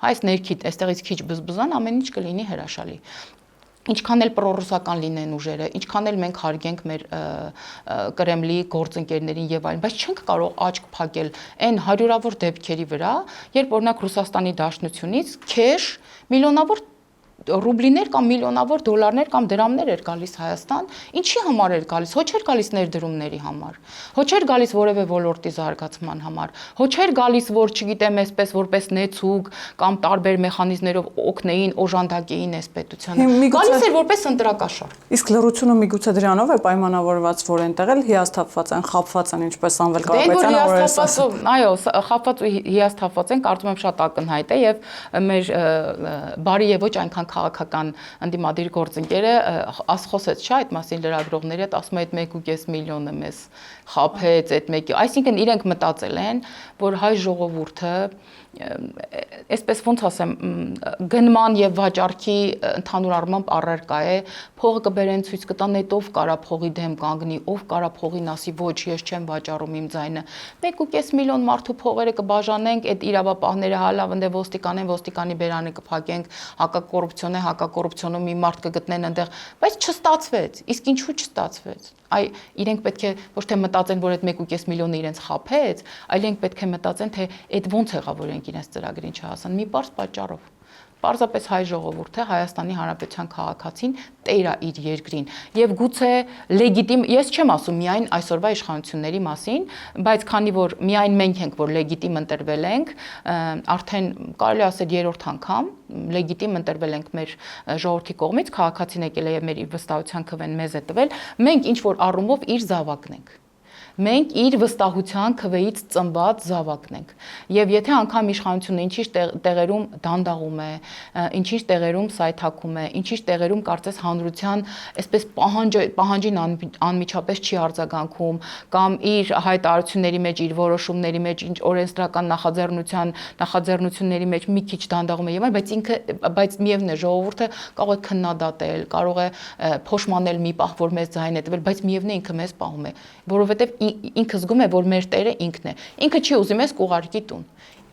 այս ներքիդ, այստեղից քիչ բզբզան, ամեն ինչ կլինի հրաշալի։ Ինչքան էլ պրոռուսական լինեն ուժերը, ինչքան էլ մենք հարգենք մեր Կրեմլի գործընկերներին եւ այլն, բայց չենք կարող աչք փակել այն հարյուրավոր դեպքերի վրա, երբ օրինակ Ռուսաստանի Դաշնությունից քեշ միլիոնավոր ռուբլիներ կամ միլիոնավոր դոլարներ կամ դրամներ էր գալիս Հայաստան, ինչի համար էր գալիս, հո չէր գալիս ներդրումների համար, հո չէր գալիս որևէ ոլորտի զարգացման համար, հո չէր գալիս, որ չգիտեմ, այսպես որպես նեցուկ կամ տարբեր մեխանիզմներով օգնեին, օժանդակեին այս պետությանը։ Գալիս էր որպես ընտրակաշառք։ Իսկ լռությունը միգուցե դրանով է պայմանավորված, որ այնտեղ էլ հիասթափված են, խաբված են, ինչպես Սամվել Կարապետյանը օրերս ասում։ Այո, խաբված ու հիասթափված են, կարծում եմ շատ ակնհայտ է եւ մեր բարի եւ ոչ այնքան քաղաքական ընդդիմադիր գործընկերը խոսեց չէ այդ մասին լրագրողների հետ, ասում է այդ 1.5 միլիոնը մեզ խաբեց, այդ մեկը, այսինքն իրենք մտածել են, որ հայ ժողովուրդը այսպես ոնց ասեմ, գնման եւ վաճառքի ընդհանուր առմամբ առարկա է, փողը կբերեն ցույց կտան, այդ ով կարա փողի դեմ կանգնի, ով կարա փողին ասի ոչ, ես չեմ վաճառում իմ ձայնը։ 1.5 միլիոն մարդու փողերը կբաժանենք, այդ իրավապահները հալավ ընդ ոստիկանի բերանը կփակենք, հակակոռուպցիոն է, հակակոռուպցիոնում մի մարդ կգտնեն այնտեղ, բայց չստացվեց։ Իսկ ինչու չստացվեց։ Այ իրենք պետք է ոչ թե մտածեն, որ այդ 1.5 միլիոնը իրենց խաբեց, այլ իրենք պետք է մտածեն, թե այդ ոնց եղավ, որ իրենք իրենց ծրագրին չհասան։ Մի պարզ պատճառով, պարզապես հայ ժողովուրդը Հայաստանի Հանրապետության քաղաքացին տեր է իր երկրին եւ գուցե լեգիտիմ, ես չեմ ասում միայն այսօրվա իշխանությունների մասին, բայց քանի որ միայն մենք ենք, որ լեգիտիմ ընտրվել ենք, արդեն կարելի ասել երրորդ անգամ լեգիտիմ ընտրվել ենք մեր ժողովրդի կողմից, քաղաքացին եկել է եւ մեր վստահության քվեն մեզ է տվել, մենք ինչ որ առումով իր զավակն ենք։ Մենք իր վստահության քվեից ծնված զավակն ենք։ Եւ եթե անգամ իշխանությունը ինչ-ինչ տեղերում դանդաղում է, ինչ-ինչ տեղերում սայթաքում է, ինչ-ինչ տեղերում կարծես հանրության այսպես պահանջին անմիջապես չի արձագանքում, կամ իր հայտարարությունների մեջ, իր որոշումների մեջ, ինչ օրենսդրական նախաձեռնությունների մեջ մի քիչ դանդաղում է եւ այլն, բայց միևնույն է ժողովուրդը կարող է քննադատել, կարող է փոշմանել մի պահ, որ մեզ ձայն է տվել, բայց միևնույն ինքը մեզ պահում է, որովհետեւ ինքը զգում է, որ մեր տերը ինքն է։ Ինքը չի ուզում ես կուղարկի տուն։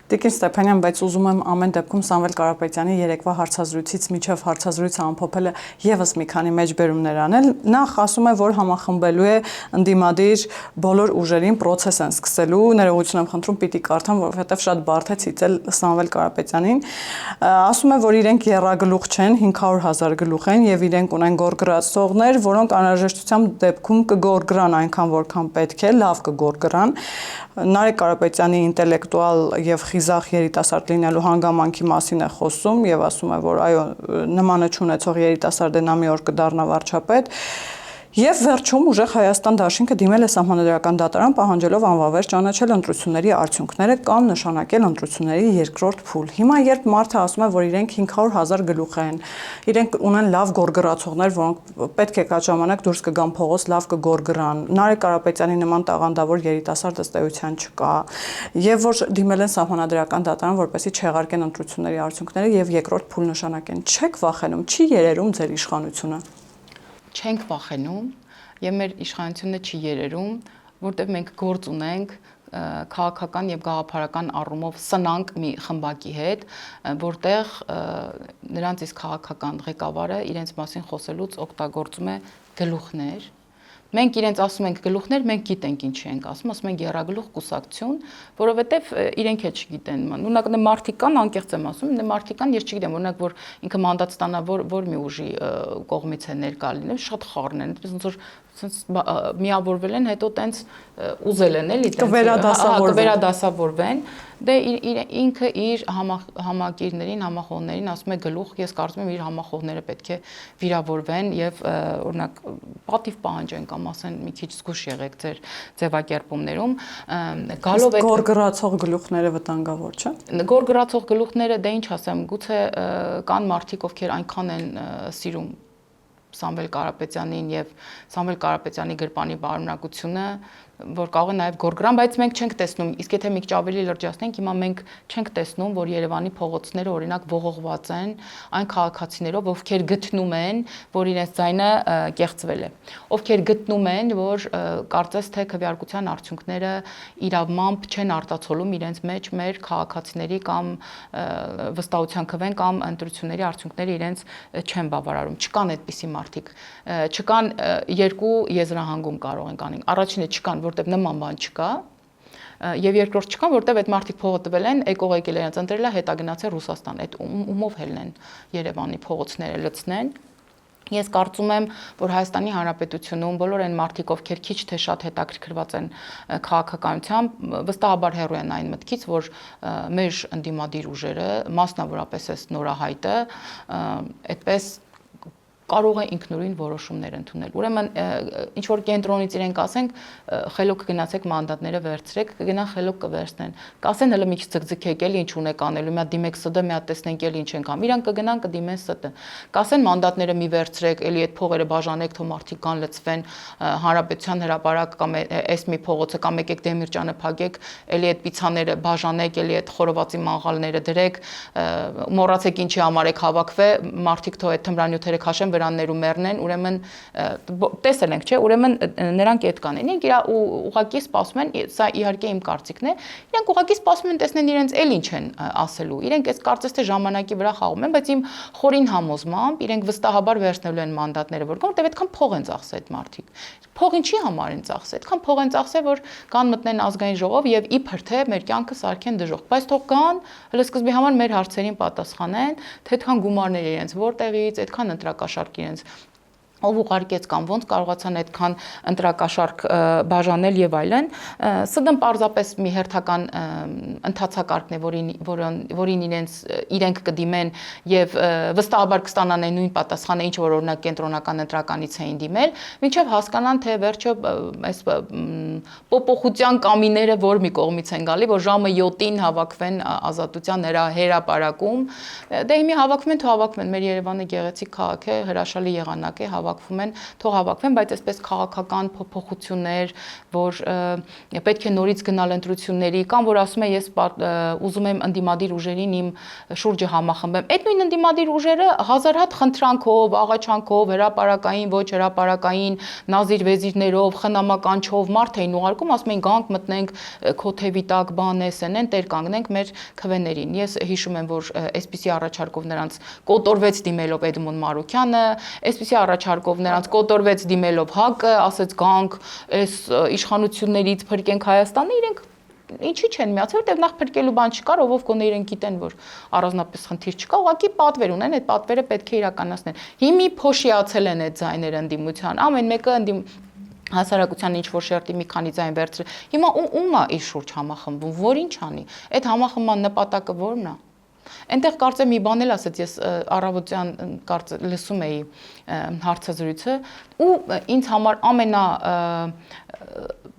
Տիկին Ստեփանյան, բայց ուզում եմ ամեն դեպքում Սամվել Կարապետյանի երեկվա հարցազրույցից միջև հարցազրույցը ամփոփելը եւս մի քանի մեջբերումներ անել։ Նախ ասում է, որ համախմբելու է ընդդիմադիր բոլոր ուժերին process են սկսելու, ներողություն եմ խնդրում, պիտի կարդամ, որովհետեւ շատ բարդ է ցիտել Սամվել Կարապետյանին։ Ասում է, որ իրենք եռագլուխ չեն, 500,000 գլուխ են եւ իրենք ունեն գորգրացողներ, որոնք անհրաժեշտության դեպքում կգորգրան այնքան, որքան պետք է, լավ կգորգրան։ Նարեկ Կարապետյանի ինտելեկտուալ եւ խիզախ երիտասարդ լինելու հանգամանքի մասին է խոսում եւ ասում է, որ այո, նմանը չունեցող երիտասարդը նա մի օր կդառնա վարչապետ։ Եվ վերջում ուժեղ Հայաստան դաշինքը դիմել է Սահմանադրական դատարան պահանջելով անվավեր ճանաչել ընտրությունների արդյունքները կամ նշանակել ընտրությունների երկրորդ փուլ։ Հիմա երբ մարդը ասում է, որ իրենք 500,000 գլուխ են, իրենք ունեն լավ գորգրացողներ, որոնք պետք է կա ժամանակ դուրս կգան փողոց, լավ կգորգրան։ Նարեկ Կարապետյանի նման տաղանդավոր երիտասարդ ըստ էության չկա, եւ որ դիմել են Սահմանադրական դատարան, որպեսզի չեղարկեն ընտրությունների արդյունքները եւ երկրորդ փուլ նշանակեն։ Չեք վախենում, չի երերում ձեր իշխանությունը։ Չենք վախենում եւ մեր իշխանությունը չի երերում, որտեղ մենք գործ ունենք քաղաքական եւ գաղափարական առումով սնանկ մի խմբակի հետ, որտեղ նրանց իսկ քաղաքական ղեկավարը իրենց մասին խոսելուց օգտագործում է գլուխներ։ Մենք իրենց ասում ենք գլուխներ, մենք գիտենք ինչ ենք ասում ենք եռագլուխ կուսակցություն, որովհետև իրենք էլ չգիտեն։ Օրինակ մարդիկ կան, անկեղծ եմ ասում, մարդիկ կան, ես չգիտեմ, օրինակ որ ինքը մանդատ ստանա, որ մի ուժի կողմից է ներկա լինել, շատ խառն են, ոնց որ միավորվել են, հետո տենց ուզել են էլի, կվերադասավորվեն, դե ինքը իր համակիրներին, համախոհներին ասում է գլուխ, ես կարծում եմ իր համախոհները պետք է վիրավորվեն եւ օրինակ պատիվ պահանջեն կամ ասեն մի քիչ զգուշ եղեք ձեր ձևակերպումներում, գալով է գորգրացող գլուխները վտանգավոր չէ։ Գորգրացող գլուխները դե ինչ ասեմ, գուցե կան մարդիկ, ովքեր այնքան են սիրում Սամվել Կարապետյանին եւ Սամվել Կարապետյանի գրպանի բարմնակությունը, որ կարող է նաեւ գորգրան, բայց մենք չենք տեսնում, իսկ եթե մի քիչ ավելի լրջացնենք, հիմա մենք չենք տեսնում, որ Երևանի փողոցները օրինակ ողողված են այն քաղաքացիներով, ովքեր գտնում են, որ իրենց ձայնը կեղծվել է, ովքեր գտնում են, որ կարծես թե քվեարկության արդյունքները իրավամբ չեն արտացոլում իրենց մեջ մեր քաղաքացիների կամ վստահության քվեն կամ ընտրությունների արդյունքները իրենց չեն բավարարում, չկան այդպիսի մարդիկ, չկան երկու եզրահանգում կարող ենք անենք, առաջինը չկան, որտեղ նման բան չկա, եւ երկրորդ չկան, որտեղ այդ մարդիկ փողը տվել են, եկող եկել են ընտրելա, հետա գնացել Ռուսաստան, այդ ումով հելնեն Երևանի փողոցները լցնեն։ Ես կարծում եմ, որ Հայաստանի Հանրապետությունում բոլոր այն մարդիկ, ովքեր քիչ թե շատ հետաքրքրված են քաղաքականությամբ, վստահաբար հեռու են այն մտքից, որ մեր ընդդիմադիր ուժերը, մասնավորապես այս նորահայտը, այդպես կարող է ինքնուրույն որոշումներ ընդունել։ Ուրեմն ինչ որ կենտրոնից իրենք ասենք, խելոք գնացեք մանդատները վերցրեք, կգնան խելոք կվերցնեն։ Կասեն հələ մի քիչ ձգձգեք էլի ինչ ունեք անելու, մի հատ դիմեք ՍԴ, մի հատ տեսնենք էլի ինչ ենք անում։ Իրանք կգնան կդիմեն ՍԴ։ Կասեն մանդատները մի վերցրեք, էլի այդ փողերը բաժանեք, թող մարդիկ կան լցվեն, Հանրապետության հրապարակ կամ այս մի փողոցը կամ եկեք Դեմիրճանը փակեք, էլի այդ պիցաները բաժանեք, էլի այդ խորովածի մաղալները դրեք, մոռացեք ինչի համար եք հավաքվել, մարդիկ թող այդ թմրանյութերը քաշեն, թագավորաններ ու մեռնեն, ուրեմն տեսել ենք, չէ, ուրեմն նրանք այդ կանեն։ Իրենք ուղղակի սպասում են, սա իհարկե իմ կարծիքն է, իրենք ուղղակի սպասում են տեսնեն իրենց էլ ինչ են ասելու։ Իրենք այս կարծես թե ժամանակի վրա խաղում են, բայց իմ խորին համոզմամբ իրենք վստահաբար վերցնելու են մանդատները, որտեղ այդքան փող են ծախսել այդ մարդիկ։ Փող ինչի համար են ծախսել։ Այդքան փող են ծախսել, որ կան մտնեն ազգային ժողով եւ իբր թե մեր կյանքը սարքեն դժոխք։ Բայց թող կան, հələ սկզբի համար մեր հարցերին պատասխանեն, թե այդքան գումարներ իրենց որտեղից, այդքան ընտրակաշարք իրենց ով ուղարկեց կամ ոնց կարողացան այդքան ընտրակաշարք բաժանել եւ այլն, սդն պարզապես մի հերթական ընթացակարգն է, որին իրենք կդիմեն եւ վստահաբար կստանան այն նույն պատասխանը, ինչ որ օրինակ կենտրոնական ընտրականից էին դիմել, մինչեւ հասկանան թե վերջը այս փոփոխության կամիները որ մի կողմից են գալի, որ ժամը 7-ին հավաքվեն ազատության հրապարակում, դե հիմա հավաքվում են, թող հավաքվեն, մեր Երևանը գեղեցիկ քաղաք է, հրաշալի եղանակ է, հավաքվում են, թող հավաքվեն, բայց այսպես քաղաքական փոփոխություններ, որ պետք է նորից գնալ ընտրությունների, կամ որ ասում է ես ուզում եմ ընդդիմադիր ուժերին իմ շուրջը համախմբեմ։ Այդ նույն ընդդիմադիր ուժերը հազար հատ խնդրանքով, աղաչանքով, հրապարակային, ոչ հրապարակային, նազիր վեզիրներով, խնամականչով մարդ էին ուղարկում, ասում էին գանք մտնենք քո թևի տակ, բան է, սենեն, տեր կանգնենք մեր քվեներին։ Ես հիշում եմ, որ այսպիսի առաջարկով նրանց կոտորվեց դիմելով Էդմոն Մարուքյանը, այսպիսի առաջարկով նրանց կոտորվեց դիմելով ՀԱԿ-ը, ասեց գանք այս իշխանություններից փրկենք Հայաստանը, իրենք ինչի չեն միացել, որտեղ նախ փրկելու բան չկար, ով գոնե իրենք գիտեն, որ առանձնապես խնդիր չկա, ուղղակի պատվեր ունեն, այդ պատվերը պետք է իրականացնեն։ Հիմի փոշիացել են այդ ձայները ընդդիմության, ամեն մեկը հասարակության ինչ որ շերտի մի քանի ձայն վերցրել։ Հիմա ում է իր շուրջ համախմբվում, որին չանի։ Այդ համախմբման նպատակը ո՞րն է։ Այնտեղ կարծեմ մի բան էլ ասեց, ես առավոտյան լսում էի հարցազրույցը ու ինձ համար ամենա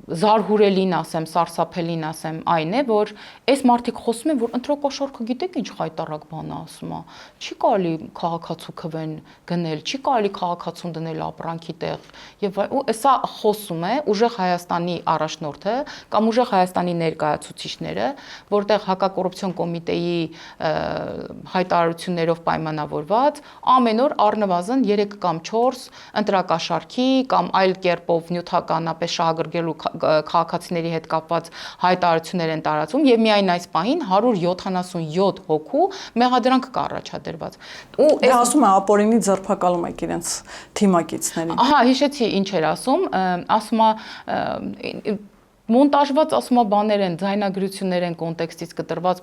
զարհուրելին ասեմ, սարսափելին ասեմ, այն է, որ այս մարդիկ խոսում են, որ ընտրակաշարքը գիտեք ինչ խայտարակ բան է ասում է։ Չի կարելի քաղաքացու քվեն գնել, չի կարելի քաղաքացուն դնել ապրանքի տեղ եւ սա խոսում է ուժեղ Հայաստանի առաջնորդը կամ ուժեղ Հայաստանի ներկայացուցիչները, որտեղ հակակոռուպցիոն կոմիտեի հայտարարություններով պայմանավորված ամեն օր առնվազն 3 կամ 4 ընտրակաշարքի կամ այլ կերպով նյութականապես շահագրգելու քաղաքացիների հետ կապված հայտարարություններ են տարածում եւ միայն այս պահին 177 հոգու մեղադրանք կա առաջադրված։ Ու այս ասում է ապօրինի ձերբակալում եք իրենց թիմակիցներին։ Ահա, հիշեցի ինչ էր ասում է մոնտաժված ասում բաներ են, ձայնագրություններ են կոնտեքստից կտրված,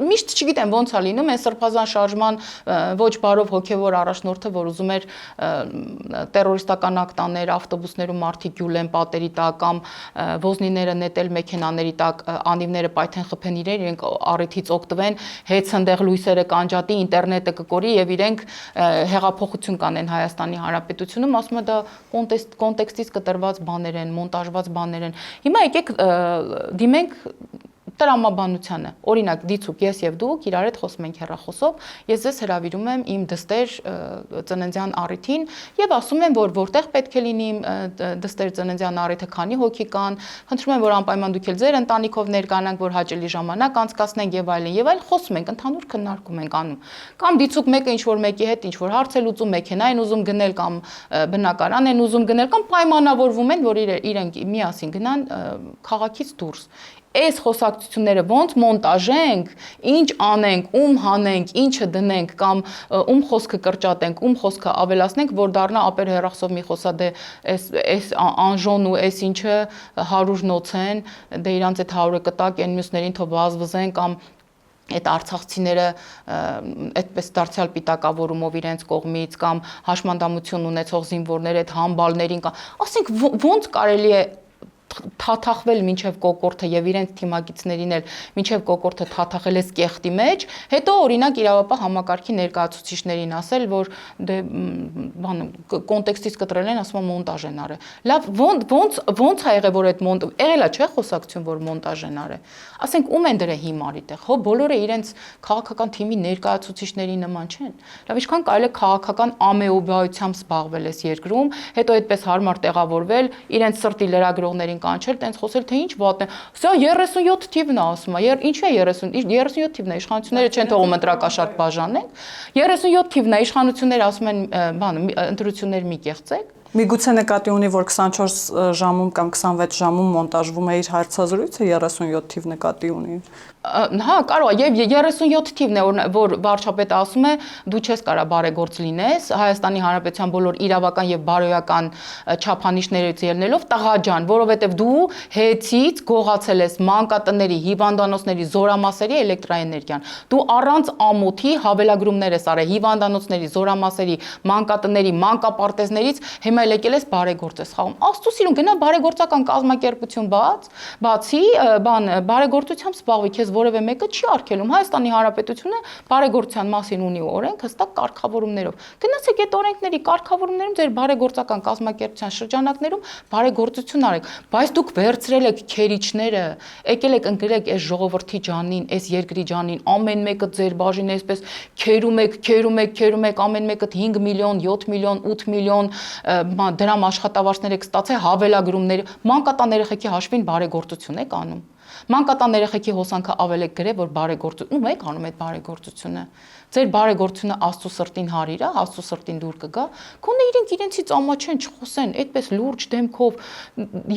միշտ չգիտեմ ոնց է լինում, այն սրբազան շարժման ոչ բարով հոգևոր առաջնորդը, որ ուզում էր տերորիստական ակտ աներ, ավտոբուսներում մարդիկ գյուլեն պատերի տակ կամ ոզնիները նետել մեքենաների տակ, անիվները պայթեն խփեն իրենք առիթից օգտվեն, հետ ցնդեղ լույսերը կանջատի, ինտերնետը կկորի եւ իրենք հեղափոխություն կանեն Հայաստանի Հանրապետությունում, ասում է դա կոնտեքստից կտրված բաներ են, մոնտաժված բաներ են։ Հիմա եկեք դիմենք տրամաբանությանը, օրինակ դիցուկ ես եւ դուք իրար հետ խոսում ենք հեռախոսով, ես ձեզ հրավիրում եմ իմ դստեր ծննդյան առիթին եւ ասում եմ, որ որտեղ պետք է լինի իմ դստեր ծննդյան առիթը, քանի հոգի կան, խնդրում եմ, որ անպայման դուք էլ ձեր ընտանիքով ներկայանաք, որ հաճելի ժամանակ անցկացնենք եւ այլն, խոսում ենք, ընդհանուր քննարկում ենք անում։ Կամ դիցուկ մեկը ինչ որ մեկի հետ ինչ որ հարց է լուծում, մեքենա են ուզում գնել կամ բնակարան են ուզում գնել կամ պայմանավորվում են, որ իրենք միասին գնան քաղաքից դուրս։ Այս խոսակցությունները ոնց մոնտաժենք, ինչ անենք, ում հանենք, ինչը դնենք կամ ում խոսքը կրճատենք, ում խոսքը ավելացնենք, որ դառնա ապեր հեռախոսով մի խոսա դե այս անժոն ու այս ինչը 100 նոց են, դե իրանց այդ 100-ը կտակ այն մյուսներին թող վազվզեն կամ այդ արցախցիները այդպես դարձյալ պիտակավորումով իրենց կողմից կամ հաշմանդամություն ունեցող զինվորներ այդ համբալներին կամ ասենք ոնց կարելի է թաթախվել մինչև կոկորտը եւ իրենց թիմակիցներին էլ մինչև կոկորտը թաթախել էս կեղտի մեջ, հետո օրինակ իրավապահ համակարգի ներկայացուցիչներին ասել, որ դե բան կոնտեքստից կտրել են, ասում մոնտաժ են արել։ Լավ, ոնց է եղել, որ այդ եղել է, չէ՞ խոսակցություն, որ մոնտաժ են արել։ Ասենք ում են դրել հիմարի տեղ, հո բոլորը իրենց քաղաքական թիմի ներկայացուցիչների նման չեն։ Լավ, ինչքան կարելի է քաղաքական ամեոբայությամբ զբաղվել էս երկրում, հետո այդպես հարմար տեղավորվել, իրենց սրտի լրագրողներին են կանչել, տենց խոսել, թե ինչ վատն է։ Սա 37 թիվն է ասում է։ Ինչու է 37 թիվն է, իշխանությունները չեն թողում ընտրակաշարք բաժանեն։ 37 թիվն է, իշխանությունները ասում են, բան, ընտրություններ մի կեղծեք։ Միգուցե նկատի ունի, որ 24 ժամում կամ 26 ժամում մոնտաժվում է իր հարցազրույցը, 37 թիվ նկատի ունի։ Հա, կարող է, եւ 37 թիվն է, որ վարչապետը ասում է, դու չես կարա բարեգործ լինես, Հայաստանի Հանրապետության բոլոր իրավական եւ բարոյական չափանիշներից ելնելով տղաջան, որովհետեւ դու հեծից գողացել ես մանկատների, հիվանդանոցների, զորամասերի էլեկտրաէներգիան։ Դու առանց ամոթի հավելագրումներ ես արել հիվանդանոցների, զորամասերի, մանկատների, մանկապարտեզներից, հիմա եկել ես բարեգործ ես խաղում։ Աստծո սիրուն, գնա բարեգործական կազմակերպություն բացի, բարեգործությամբ զբաղվի, քեզ որևէ մեկը չի արգելում։ Հայաստանի Հանրապետությունը բարեգործության մասին ունի օրենք հստակ կարգավորումներով։ Գնացեք այդ օրենքների կարգավորումներում ձեր բարեգործական կազմակերպության շրջանակներում բարեգործություն արեք, բայց դուք վերցրել եք քերիչները, եկել եք ընկրել այս ժողովրդի ջանին, այս երկրի ջանին, ամեն մեկը ձեր բաժին այսպես քերում եք, ամեն մեկը 5 միլիոն, 7 միլիոն, 8 միլիոն դրամ աշխատավարձներ եք ստացել, հավելագրումներ, մանկատան երեխեքի հաշվին բարեգործություն եք անում։ Մանկատան երեխեքի հոսանքը ավել եք գրել, որ բարեգործություն, ում եք անում այդ բարեգործությունը։ Ձեր բարեգործությունը Աստծո սրտին հարիր է, Աստծո սրտին դուր կգա։ Քոնե իրենք իրենցից ամաչեն, չխոսեն, այդպես լուրջ դեմքով։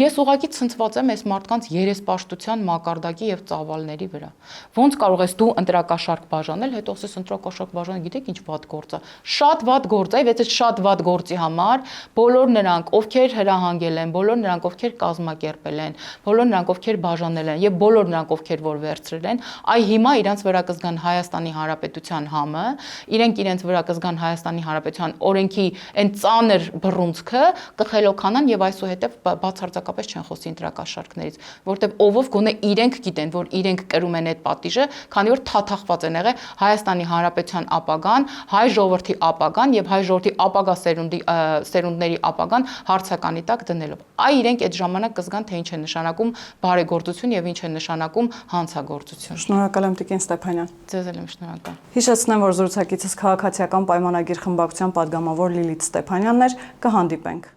Ես ուղղակի ցնցված եմ այս մարդկանց երեսպաշտության մակարդակի եւ ծավալների վրա։ Ոնց կարող ես դու ընտրակաշարք բաժանել, հետո ասես ընտրակաշարք բաժանել, գիտեք ինչ վատ գործ է։ Շատ վատ գործ է, եւ այդ շատ վատ գործի համար բոլոր նրանք, ովքեր հրահանգել են, բոլոր նրանք, ովքեր կազմակերպել են, բոլոր նրանք, ովքեր բաժանել են եւ բոլոր նրանք, ովքեր որ վերցրել են, այ հիմա իրանց վրա կզգան Հայաստանի Հանրապետության համը, իրենք իրենց վրա կզգան Հայաստանի Հանրապետության օրենքի այն ծանր բռունցքը կխելոքանան եւ այսուհետեւ բացարձակապես չեն խոսի ընտրակաշարքներից, որտեւ ով գոնե իրենք գիտեն, որ իրենք կրում են այդ պատիժը, քանի որ թաթախված են եղել Հայաստանի Հանրապետության ապագան, հայ ժողովրդի ապագան եւ հայ ժողովրդի ապագա սերունդների ապագան հարցականի տակ դնելով։ Այ իրենք այդ ժամանակ կզգան, թե ինչ է նշանակում բարեգործություն եւ ինչ է նշանակում հանցագործություն։ Շնորհակալ եմ Տիկին Ստեփանյան։ Ձեզ էլ եմ շնորհակալ։ Հիշեցնեմ, որ զրուցակիցս քաղաքացիական պայմանագիր խմբակցության падգամավոր Լիլիթ Ստեփանյանն էր, կհանդիպենք։